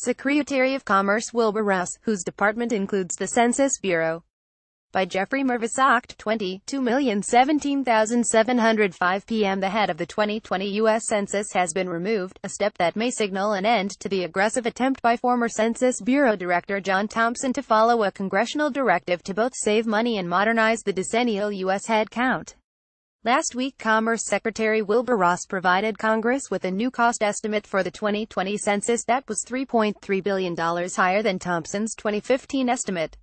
Secretary of Commerce Wilbur Ross, whose department includes the Census Bureau. By Jeffrey MervisOc, 22,017,705 p.m. The head of the 2020 U.S. Census has been removed, a step that may signal an end to the aggressive attempt by former Census Bureau Director John Thompson to follow a congressional directive to both save money and modernize the decennial U.S. head count. Last week, Commerce Secretary Wilbur Ross provided Congress with a new cost estimate for the 2020 census that was $3.3 billion higher than Thompson's 2015 estimate.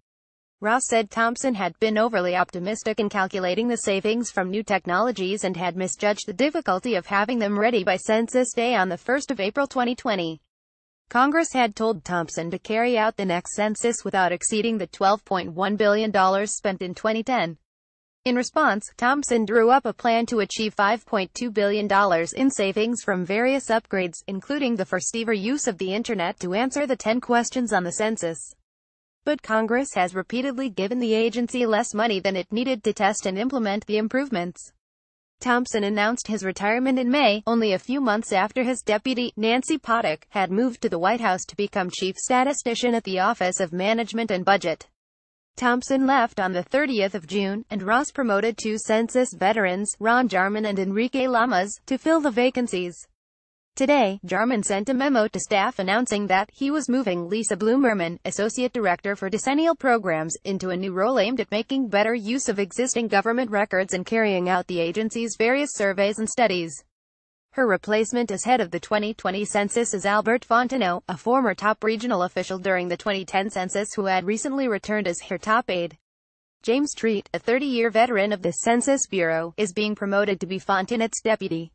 Ross said Thompson had been overly optimistic in calculating the savings from new technologies and had misjudged the difficulty of having them ready by Census Day on the 1st of April 2020. Congress had told Thompson to carry out the next census without exceeding the $12.1 billion spent in 2010. In response, Thompson drew up a plan to achieve $5.2 billion in savings from various upgrades, including the first-ever use of the Internet to answer the 10 questions on the census. But Congress has repeatedly given the agency less money than it needed to test and implement the improvements. Thompson announced his retirement in May, only a few months after his deputy, Nancy Potok, had moved to the White House to become chief statistician at the Office of Management and Budget. Thompson left on the 30th of June, and Ross promoted two census veterans, Ron Jarman and Enrique Lamas, to fill the vacancies. Today, Jarman sent a memo to staff announcing that he was moving Lisa Blumerman, Associate Director for Decennial Programs, into a new role aimed at making better use of existing government records and carrying out the agency's various surveys and studies. Her replacement as head of the 2020 census is Albert Fontenot, a former top regional official during the 2010 census who had recently returned as her top aide. James Treat, a 30-year veteran of the Census Bureau, is being promoted to be Fontenot's deputy.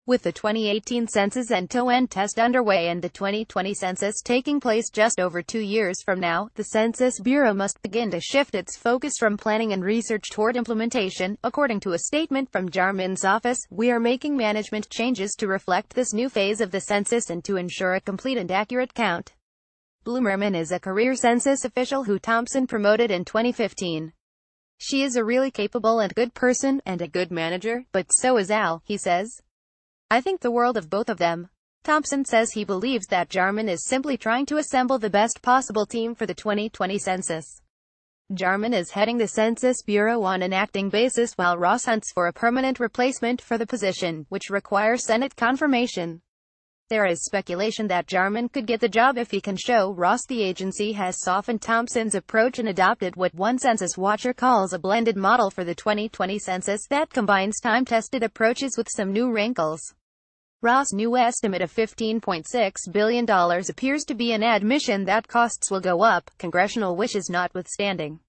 With the 2018 census end-to-end test underway and the 2020 census taking place just over 2 years from now, the Census Bureau must begin to shift its focus from planning and research toward implementation. According to a statement from Jarman's office, "We are making management changes to reflect this new phase of the census and to ensure a complete and accurate count." Blumerman is a career census official who Thompson promoted in 2015. "She is a really capable and good person, and a good manager, but so is Al," he says. "I think the world of both of them." Thompson says he believes that Jarman is simply trying to assemble the best possible team for the 2020 census. Jarman is heading the Census Bureau on an acting basis while Ross hunts for a permanent replacement for the position, which requires Senate confirmation. There is speculation that Jarman could get the job if he can show Ross the agency has softened Thompson's approach and adopted what one census watcher calls a blended model for the 2020 census that combines time-tested approaches with some new wrinkles. Ross' new estimate of $15.6 billion appears to be an admission that costs will go up, congressional wishes notwithstanding.